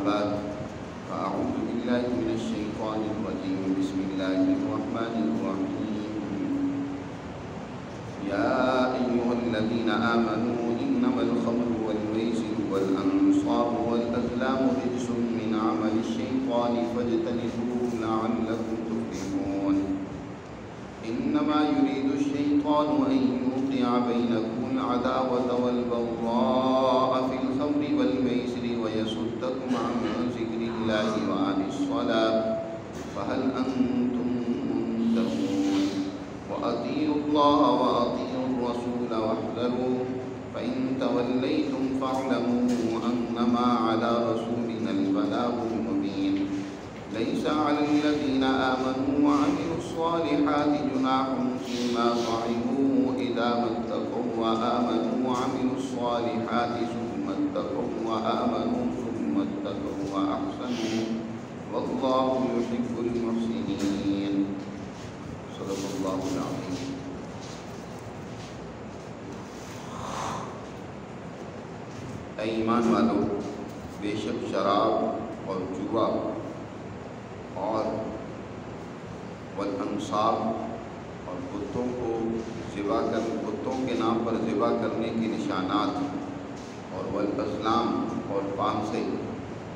بعد فأعوذ بالله من الشيطان الرجيم بسم الله الرحمن الرحيم يا أيها الذين آمنوا إنما الخمر والميسر والأنصاب والأزلام رجس من عمل الشيطان فاجتنبوه لعلكم تفلحون إنما يريد الشيطان أن يوقع بينكم العداوة والبغضاء في الخمر والميسر ويصدكم عن ذكر الله وعن الصلاة فهل أنتم منتهون وأطيعوا الله وأطيعوا الرسول واحذروا فإن توليتم فاعلموا أنما على رسولنا البلاغ المبين ليس على الذين آمنوا وعملوا الصالحات جناح فيما طعموا إذا ما اتقوا وآمنوا وعملوا الصالحات ثم اتقوا وآمنوا ثم اتقوا وأحسنوا والله يحب المحسنين صدق الله العظيم. اے ایمان والو، بے شک شراب اور جوا اور والانصاب اور بتوں کے نام پر ذبح کرنے کے نشانات اور والازلام اور پانسے،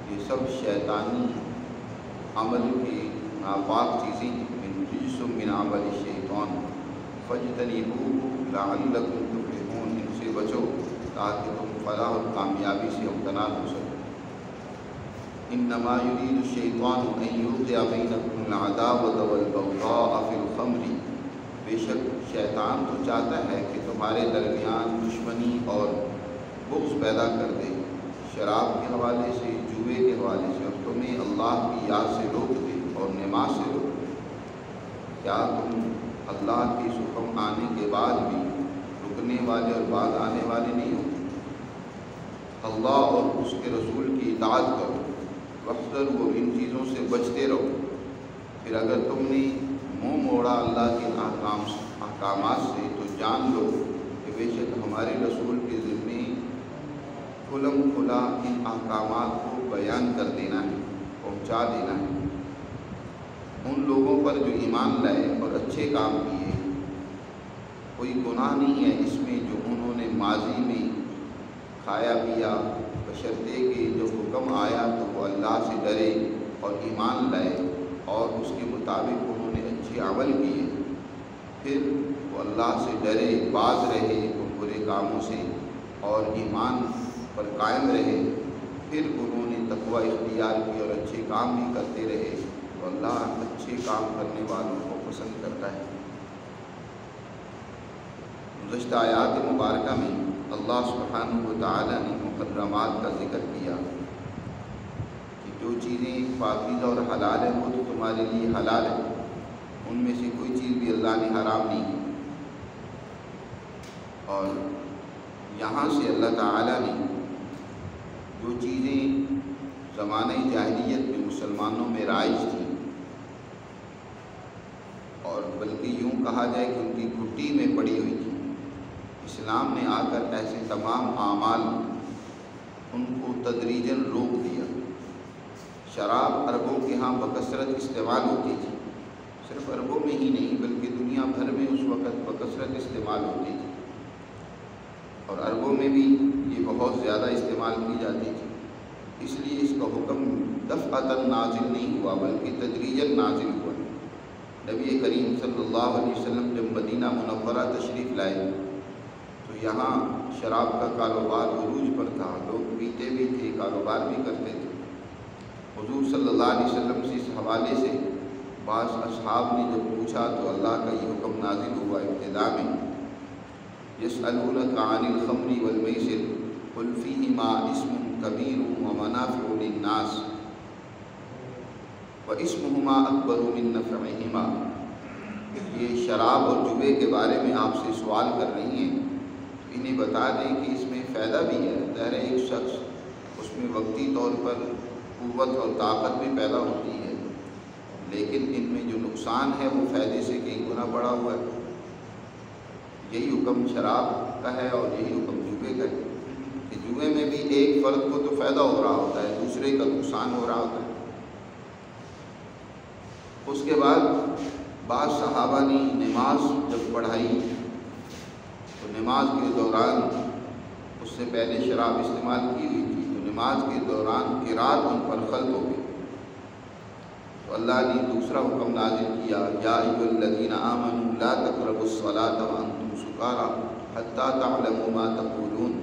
یہ سب شیطانی عمل کی ناپاک چیزیں من رجس من عمل الشیطان فاجتنبوہ لعلکم تفلحون، ان سے بچو تاکہ تم فلاح اور کامیابی سے امتناع ہو سکو. انما یرید الشیطان ان یوقع بینکم العداوۃ والبغضاء فی الخمر، بے شک شیطان تو چاہتا ہے کہ تمہارے درمیان دشمنی اور بغض پیدا کر دے شراب کے حوالے سے، جوئے کے حوالے سے، اور تمہیں اللہ کی یاد سے روک دے اور نماز سے روک دے. کیا تم اللہ کے حکم آنے کے بعد بھی رکنے والے اور بعد آنے والے نہیں ہو؟ اللہ اور اس کے رسول کی اطاعت کرو، واحذروا، ان چیزوں سے بچتے رہو. پھر اگر تم نے منہ موڑا اللہ کے احکامات سے تو جان لو کہ بے شک ہمارے رسول کے ذمے کھلم کھلا ان احکامات کو بیان کر دینا ہے، پہنچا دینا ہے. ان لوگوں پر جو ایمان لائے اور اچھے کام کیے، کوئی گناہ نہیں ہے اس میں جو انہوں نے ماضی میں کھایا پیا، بشرطے کہ جو حکم آیا تو وہ اللہ سے ڈرے اور ایمان لائے اور اس کے مطابق انہوں نے اچھے عمل کیے. پھر وہ اللہ سے ڈرے، باز رہے ان برے کاموں سے اور ایمان پر قائم رہے. پھر انہوں نے تقوی اختیار کی اور اچھے کام بھی کرتے رہے تو اللہ اچھے کام کرنے والوں کو پسند کرتا ہے. گزشتہ آیات مبارکہ میں اللہ سبحانہ و تعالی نے محرمات کا ذکر کیا کہ جو چیزیں پاکیزہ اور حلال ہیں وہ تو تمہارے لیے حلال ہے، ان میں سے کوئی چیز بھی اللہ نے حرام نہیں کی. اور یہاں سے اللہ تعالی نے جو چیزیں زمانہ جاہلیت میں مسلمانوں میں رائج تھیں، اور بلکہ یوں کہا جائے کہ ان کی گھٹی میں پڑی ہوئی تھی، اسلام نے آ کر ایسے تمام اعمال ان کو تدریجاً روک دیا. شراب عربوں کے ہاں بکثرت استعمال ہوتی تھی، صرف عربوں میں ہی نہیں بلکہ دنیا بھر میں اس وقت بکثرت استعمال ہوتی تھی، اور عربوں میں بھی یہ بہت زیادہ استعمال کی جاتی تھی. اس لیے اس کا حکم دفعتاً نازل نہیں ہوا بلکہ تدریجاً نازل ہوا. نبی کریم صلی اللہ علیہ وسلم جب مدینہ منورہ تشریف لائے تو یہاں شراب کا کاروبار عروج پر تھا، لوگ پیتے بھی تھے، کاروبار بھی کرتے تھے. حضور صلی اللہ علیہ وسلم سے اس حوالے سے بعض اصحاب نے جب پوچھا تو اللہ کا یہ حکم نازل ہوا ابتدا میں، یسألونک عن الخمر والمیسر قل فیہما اسم کبیر ومنافع للناس واسمہما اکبر من نفعہما. یہ شراب اور جوے کے بارے میں آپ سے سوال کر رہی ہیں، انہیں بتا دیں کہ اس میں فائدہ بھی ہے. ظاہر ہے ایک شخص اس میں وقتی طور پر قوت اور طاقت بھی پیدا ہوتی ہے، لیکن ان میں جو نقصان ہے وہ فائدے سے کئی گنا بڑا ہوا ہے. یہی حکم شراب کا ہے اور یہی حکم جوے کا ہے کہ جوئے میں بھی ایک فرد کو تو فائدہ ہو رہا ہوتا ہے، دوسرے کا نقصان ہو رہا ہوتا ہے۔ اس کے بعد بعض صحابہ نے نماز جب پڑھائی تو نماز کے دوران، اس سے پہلے شراب استعمال کی ہوئی تھی، تو نماز کے دوران قرات ان پر خلط ہو گئی، تو اللہ نے دوسرا حکم نازل کیا، یا ایھا الذین آمنوا لا تقربوا الصلاۃ وانتم سکارى حتی تعلموا ما تقولون،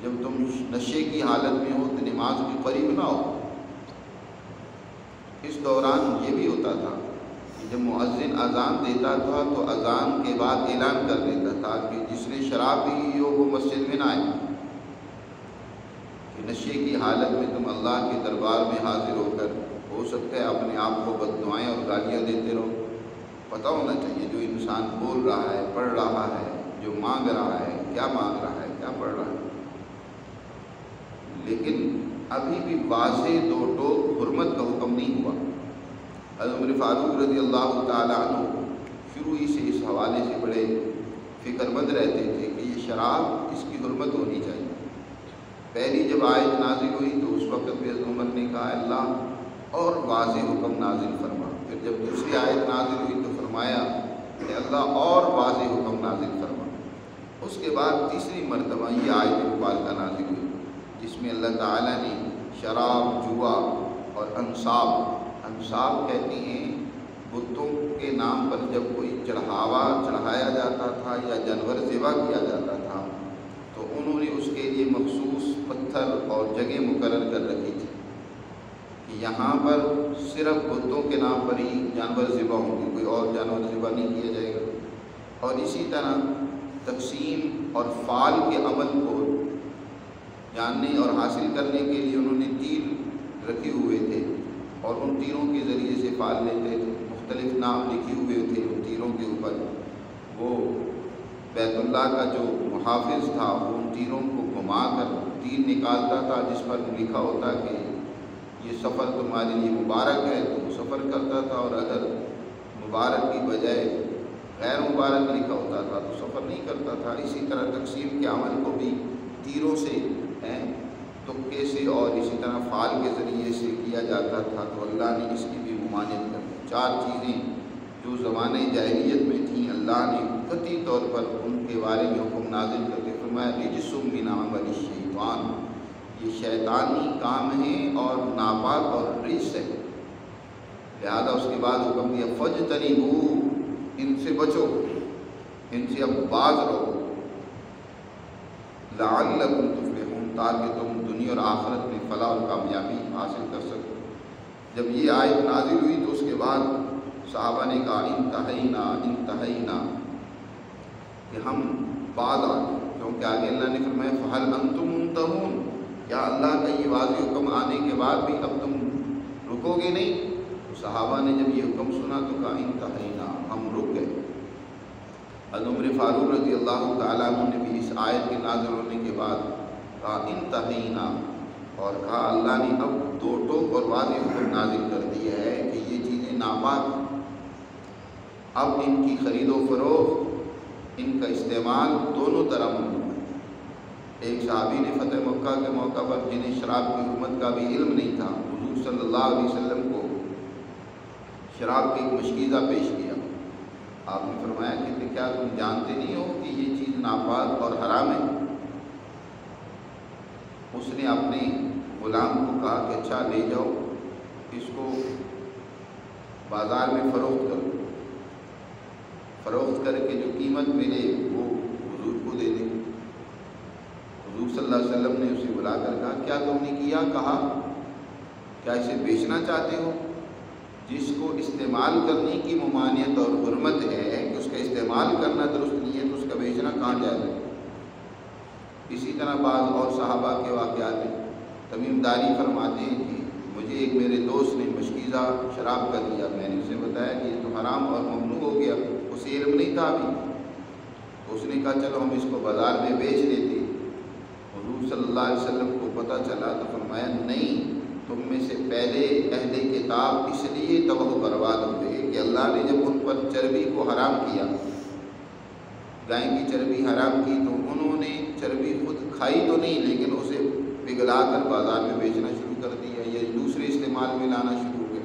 جب تم نشے کی حالت میں ہو تو نماز کے قریب نہ ہو۔ اس دوران یہ بھی ہوتا تھا کہ جب مؤذن اذان دیتا تھا تو اذان کے بعد اعلان کر دیتا تھا کہ جس نے شراب پی ہو وہ مسجد میں نہ آئے، کہ نشے کی حالت میں تم اللہ کے دربار میں حاضر ہو سکتا ہے اپنے آپ کو بد دعائیں اور گالیاں دیتے رہو۔ پتہ ہونا چاہیے جو انسان بول رہا ہے، پڑھ رہا ہے، جو مانگ رہا ہے، کیا مانگ رہا ہے، کیا پڑھ رہا ہے۔ لیکن ابھی بھی واضح دو ٹوک حرمت کا حکم نہیں ہوا۔ حضرت عمر فاروق رضی اللہ تعالیٰ عنہ شروع ہی سے اس حوالے سے بڑے فکر مند رہتے تھے کہ یہ شراب، اس کی حرمت ہونی چاہیے۔ پہلی جب آیت نازل ہوئی تو اس وقت بھی حضرت عمر نے کہا اللہ اور واضح حکم نازل فرما۔ پھر جب دوسری آیت نازل ہوئی تو فرمایا کہ اللہ اور واضح حکم نازل فرما۔ اس کے بعد تیسری مرتبہ یہ آیت مبارکہ نازل ہوئی جس میں اللہ تعالیٰ نے شراب، جوا اور انصاب کہتے ہیں بتوں کے نام پر جب کوئی چڑھایا جاتا تھا یا جانور ذبح کیا جاتا تھا تو انہوں نے اس کے لیے مخصوص پتھر اور جگہ مقرر کر رکھی تھی کہ یہاں پر صرف بتوں کے نام پر ہی جانور ذبح ہوں گے، کوئی اور جانور ذبح نہیں کیا جائے گا۔ اور اسی طرح تقسیم اور فال کے عمل کو جاننے اور حاصل کرنے کے لیے انہوں نے تیر رکھے ہوئے تھے اور ان تیروں کے ذریعے سے فال لیتے تھے، مختلف نام لکھے ہوئے تھے ان تیروں کے اوپر۔ وہ بیت اللہ کا جو محافظ تھا وہ ان تیروں کو گھما کر تیر نکالتا تھا جس پر لکھا ہوتا کہ یہ سفر تمہارے لیے مبارک ہے، تو وہ سفر کرتا تھا، اور اگر مبارک کی بجائے غیر مبارک لکھا ہوتا تھا تو سفر نہیں کرتا تھا۔ اسی طرح تقسیم کے عمل کو بھی تیروں سے، تکے سے اور اسی طرح فال کے ذریعے سے کیا جاتا تھا، تو اللہ نے اس کی بھی ممانعت کر دی۔ چار چیزیں جو زمانے جاہلیت میں تھیں اللہ نے قطعی طور پر ان کے بارے میں حکم نازل کر کے فرمایا رجس من عمل الشیطان، یہ شیطانی کام ہے اور ناپاک اور رجس ہے، لہذا اس کے بعد حکم دیا فاجتنبوہ، ان سے بچو، ان سے اب باز رہو، لعلکم تفلحون، تاکہ تم دنیا اور آخرت میں فلاح اور کامیابی حاصل کر سکو۔ جب یہ آیت نازل ہوئی تو اس کے بعد صحابہ نے کہا انتہینا، کہ ہم باز آ گئے، کیونکہ آگے اللہ نے فرمایا فہل انتم منتہون، کیا اللہ کا یہ واضح حکم آنے کے بعد بھی اب تم رکو گے نہیں؟ تو صحابہ نے جب یہ حکم سنا تو کہا انتہینا، ہم رک گئے۔ حضرت عمر فاروق رضی اللہ تعالیٰ عنہ نے بھی اس آیت کے نازل ہونے کے بعد کہا انتہینا، اور کہا اللہ نے اب دو ٹوک اور واضح حکم نازل کر دیا ہے کہ یہ چیزیں ناپاک ہیں، اب ان کی خرید و فروخت، ان کا استعمال دونوں طرح ممنوع ہے۔ ایک صحابی نے فتح مکہ کے موقع پر جنہیں شراب کی حرمت کا بھی علم نہیں تھا، حضور صلی اللہ علیہ وسلم کو شراب کی ایک مشکیزہ پیش کیا۔ آپ نے فرمایا کہ کیا تم جانتے نہیں ہو کہ یہ چیز ناپاک اور حرام ہے؟ اس نے اپنے غلام کو کہا کہ اچھا لے جاؤ، اس کو بازار میں فروخت کرو، فروخت کر کے جو قیمت ملے وہ حضور کو دے دیں۔ حضور صلی اللہ علیہ وسلم نے اسے بلا کر کہا کیا تم نے کیا؟ کہا کیا اسے بیچنا چاہتے ہو؟ جس کو استعمال کرنے کی ممانعت اور حرمت ہے کہ اس کا استعمال کرنا درست نہیں ہے تو اس کا بیچنا کہاں جائز ہے؟ اسی طرح بعض اور صحابہ کے واقعات میں تمیم داری فرماتے ہیں کہ مجھے ایک میرے دوست نے مشکیزہ شراب کا دیا، میں نے اسے بتایا کہ یہ تو حرام اور ممنوع ہو گیا، اسے علم نہیں تھا ابھی، تو اس نے کہا چلو ہم اس کو بازار میں بیچ دیتے۔ حضور صلی اللہ علیہ وسلم کو پتہ چلا تو فرمایا نہیں، تم میں سے پہلے اہل کتاب اس لیے تباہ و برباد ہوئے کہ اللہ نے جب ان پر چربی کو حرام کیا، گائے کی چربی حرام کی، تو انہوں نے چربی خود کھائی تو نہیں لیکن اسے پگھلا کر بازار میں بیچنا شروع کر دیا یا دوسرے استعمال میں لانا شروع ہو گیا۔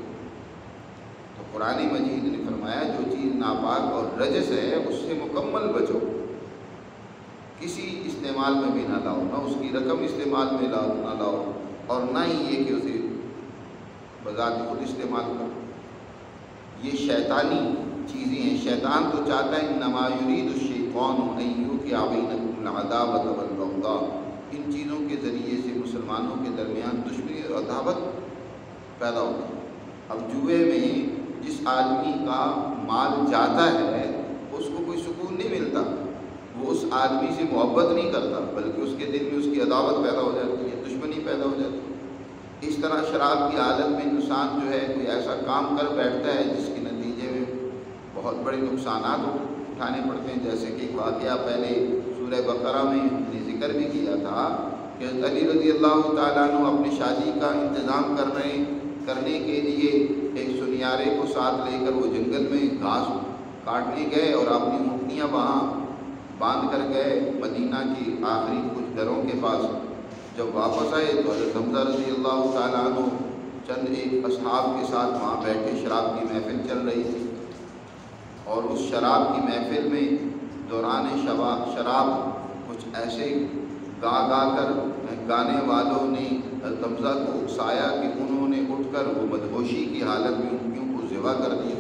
تو قرآن مجید نے فرمایا جو چیز ناپاک اور رجس ہے اس سے مکمل بچو، کسی استعمال میں بھی نہ لاؤ، نہ اس کی رقم استعمال میں نہ لاؤ، اور نہ ہی یہ کہ اسے بذات خود استعمال کرو۔ یہ شیطانی چیزیں ہیں۔ شیطان تو چاہتا ہے انما یرید الشیطان ان یوقع بینکم العداوۃ والبغضاء، ان چیزوں کے ذریعے سے مسلمانوں کے درمیان دشمنی اور عداوت پیدا ہوتی ہے۔ اب جوئے میں جس آدمی کا مال جاتا ہے اس کو کوئی سکون نہیں ملتا، وہ اس آدمی سے محبت نہیں کرتا بلکہ اس کے دل میں اس کی عداوت پیدا ہو جاتی ہے، دشمنی پیدا ہو جاتی ہے۔ اس طرح شراب کی عادت میں انسان جو ہے کوئی ایسا کام کر بیٹھتا ہے جس کے نتیجے میں بہت بڑے نقصانات اٹھانے پڑتے ہیں، جیسے کہ ایک واقعہ پہلے سورہ بقرہ میں نے ذکر بھی کیا تھا کہ علی رضی اللہ تعالیٰ عنہ اپنی شادی کا انتظام کرنے کے لیے ایک سنیارے کو ساتھ لے کر وہ جنگل میں گھاس کاٹنے گئے اور اپنی اونٹنیاں وہاں باندھ کر گئے مدینہ کی آخری کچھ گھروں کے پاس۔ جب واپس آئے تو حضرت حمزہ رضی اللہ تعالیٰ عنہ چند ایک اصحاب کے ساتھ وہاں بیٹھے شراب کی محفل چل رہی تھی، اور اس شراب کی محفل میں دوران شراب کچھ ایسے گا کر گانے والوں نے حضرت حمزہ کو اکسایا کہ انہوں نے اٹھ کر وہ مدہوشی کی حالت میں اونٹنیوں کو ذبح کر دیا۔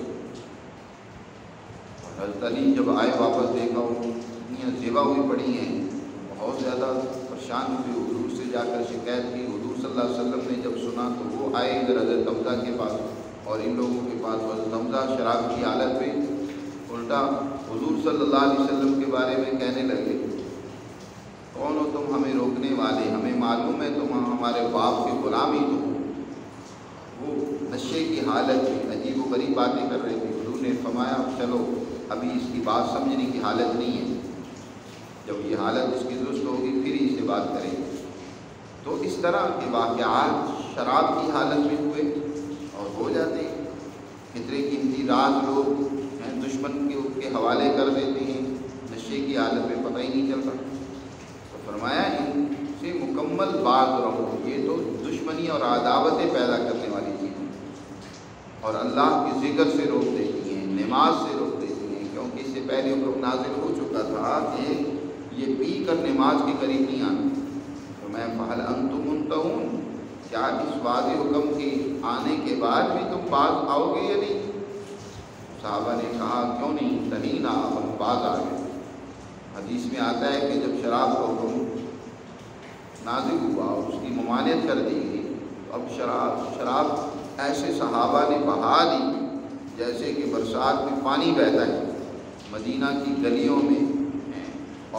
حضرت علی جب آئے واپس دیکھا اونٹنیاں ذبح ہوئی پڑی ہیں، بہت زیادہ پریشان ہوئے، حضور سے جا کر شکایت کی۔ حضور صلی اللہ علیہ وسلم نے جب سنا تو وہ آئے ادھر حضرت حمزہ کے پاس اور ان لوگوں کے پاس۔ حضرت حمزہ شراب کی حالت میں الٹا حضور صلی اللہ علیہ وسلم کے بارے میں کہنے لگے، کون ہو تم ہمیں روکنے والے؟ ہمیں معلوم ہے تم ہمارے باپ کے غلام ہی تو ہو۔ وہ نشے کی حالت میں عجیب و غریب باتیں کر رہے تھے۔ حضور نے فرمایا چلو ابھی اس کی بات سمجھنے کی حالت نہیں ہے، جب یہ حالت اس کی درست ہوگی پھر ہی سے بات کریں گے۔ تو اس طرح کے واقعات شراب کی حالت میں ہوئے اور ہو جاتے ہیں۔ کتنے قیمتی راز لوگ دشمن کے حوالے کر دیتے ہیں، نشے کی حالت میں پتہ ہی نہیں چلتا۔ تو فرمایا ان سے مکمل باز رہو، یہ تو دشمنی اور عداوتیں پیدا کرنے والی چیزیں اور اللہ کے ذکر سے روک دیتی ہیں، نماز سے روک دیتی ہیں، کیونکہ اس سے پہلے حکم نازل ہو چکا تھا کہ یہ پی کر نماز کے قریب نہیں آنا۔ تو میں فہل انتم منتہون، کیا اس واضح حکم کے آنے کے بعد بھی تم باز آؤ گے یا نہیں؟ صحابہ نے کہا کیوں نہیں، تنینا، ہم باز آ گئے۔ حدیث میں آتا ہے کہ جب شراب کا حکم نازل ہوا اور اس کی ممانعت کر دی گئی تو اب شراب ایسے صحابہ نے بہا دی جیسے کہ برسات میں پانی بہتا ہے۔ مدینہ کی گلیوں میں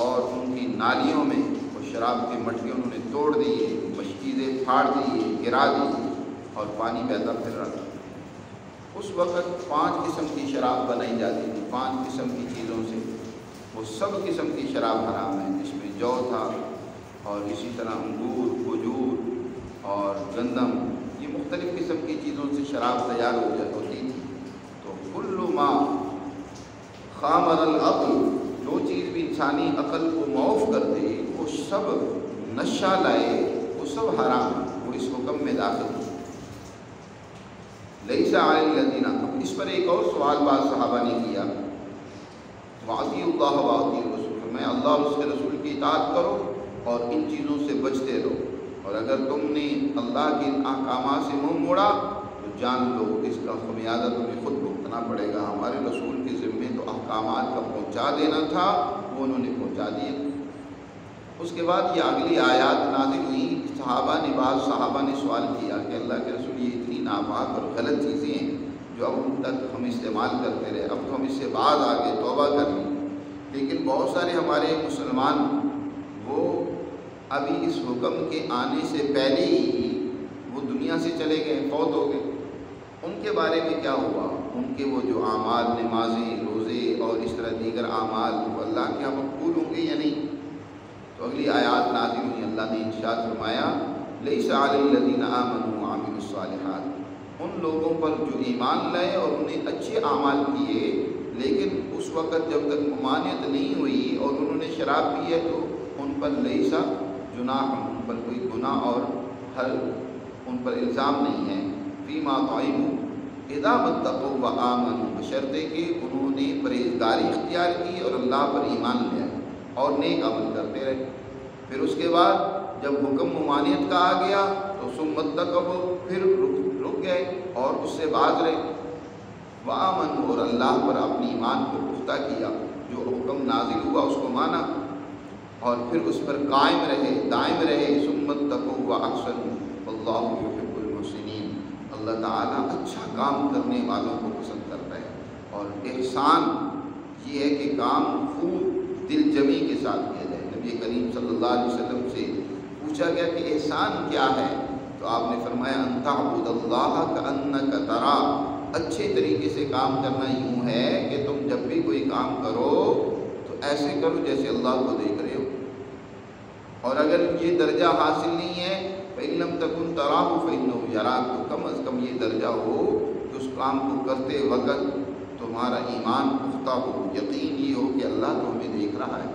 اور ان کی نالیوں میں وہ شراب کے مٹکے انہوں نے توڑ دیے، مشکیزیں پھاڑ دیے، گرا دیے اور پانی بہتا پھر رہا تھا۔ اس وقت 5 قسم کی شراب بنائی جاتی تھی، 5 قسم کی چیزوں سے۔ وہ سب قسم کی شراب حرام ہے، جس میں جو تھا اور اسی طرح انگور، کھجور اور گندم، یہ مختلف قسم کی چیزوں سے شراب تیار ہوتی تھی۔ تو کل ما خامر العقل، جو چیز بھی انسانی عقل کو معاف کر دے وہ سب نشہ لائے، وہ سب حرام، وہ اس حکم میں داخل ہے۔ لیس علی الذین، اب اس پر ایک اور سوال بعض صحابہ نے کیا، واطیعوا اللہ واطیعوا الرسول، میں اللہ اور اس کے رسول کی اطاعت کرو اور ان چیزوں سے بچتے رہو، اور اگر تم نے اللہ کے احکامات سے منہ موڑا تو جان لو اس کا خمیازہ تمہیں خود بھگتنا پڑے گا۔ ہمارے رسول کے ذمے تو احکامات کا پہنچا دینا تھا، وہ انہوں نے پہنچا دیا۔ اس کے بعد یہ اگلی آیات نازل ہوئی۔ بعض صحابہ نے سوال کیا کہ اللہ کے رسول یہ اتنی ناپاک اور غلط چیزیں ہیں جو اب تک ہم استعمال کرتے رہے، اب تو ہم اس سے بعد آگے توبہ کر لیں، لیکن بہت سارے ہمارے مسلمان وہ ابھی اس حکم کے آنے سے پہلے ہی وہ دنیا سے چلے گئے، فوت ہو گئے، ان کے بارے میں کیا ہوا؟ ان کے وہ جو اعمال، نمازیں، روزے اور اس طرح دیگر اعمال وہ اللہ کے یہاں مقبول ہوں گے یا نہیں؟ تو اگلی آیات نازل ہوئی، اللہ نے ارشاد فرمایا لیس علی الذین آمنوا وعملوا الصالحات، ان لوگوں پر جو ایمان لائے اور انہیں اچھے اعمال کیے، لیکن اس وقت جب تک ممانعت نہیں ہوئی اور انہوں نے شراب پی ہے تو ان پر لیسا جناح، ان پر کوئی گناہ اور ہر ان پر الزام نہیں ہے، فیما طعموا اذا اتقوا وآمنوا، بشرطے کہ انہوں نے پرہیزگاری اختیار کی اور اللہ پر ایمان لیا اور نیک عمل کرتے رہے۔ پھر اس کے بعد جب حکم ممانعت کا آ گیا تو ثم اتقوا، پھر رک گئے اور اس سے باز رہے، وآمنوا، اور اللہ پر اپنی ایمان کو پختہ کیا، جو حکم نازل ہوا اس کو مانا اور پھر اس پر قائم رہے، دائم رہے، ثم اتقوا واحسنوا واللہ یحب المحسنین، اللہ تعالیٰ اچھا کام کرنے والوں کو پسند کرتا ہے۔ اور احسان یہ ہے کہ کام خوب دل جمی کے ساتھ کیا جائے۔ نبی کریم صلی اللہ علیہ وسلم سے پوچھا گیا کہ احسان کیا ہے، تو آپ نے فرمایا ان تعبد اللہ کأنک تراہ، اچھے طریقے سے کام کرنا یوں ہے کہ تم جب بھی کوئی کام کرو تو ایسے کرو جیسے اللہ کو دیکھ رہے ہو، اور اگر یہ درجہ حاصل نہیں ہے فَإِن لَمْ تَكُنْ تَرَاهُ فَإِنَّهُ يَرَاكَ، تو کم از کم یہ درجہ ہو کہ اس کام کو کرتے وقت تمہارا ایمان پختہ ہو، یقین یہ ہو کہ اللہ تو ہمیں دیکھ رہا ہے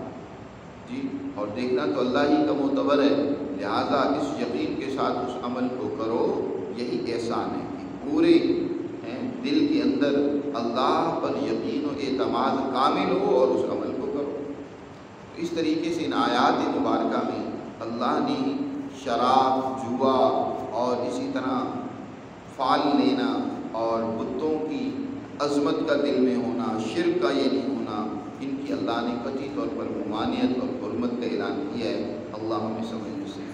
جی، اور دیکھنا تو اللہ ہی کا معتبر ہے، لہٰذا اس یقین کے ساتھ اس عمل کو کرو، یہی احسان ہے کہ پورے دل کے اندر اللہ پر یقین و اعتماد کامل ہو اور اس عمل کو کرو۔ اس طریقے سے ان آیات مبارکہ میں اللہ نے شراب، جوا اور اسی طرح فال لینا اور بتوں کی عظمت کا دل میں ہونا، شرک کا یہ نہیں ہونا، ان کی اللہ نے قطعی طور پر ممانعت اور حرمت کا اعلان کیا ہے۔ اللہ ہمیں سمجھنے سے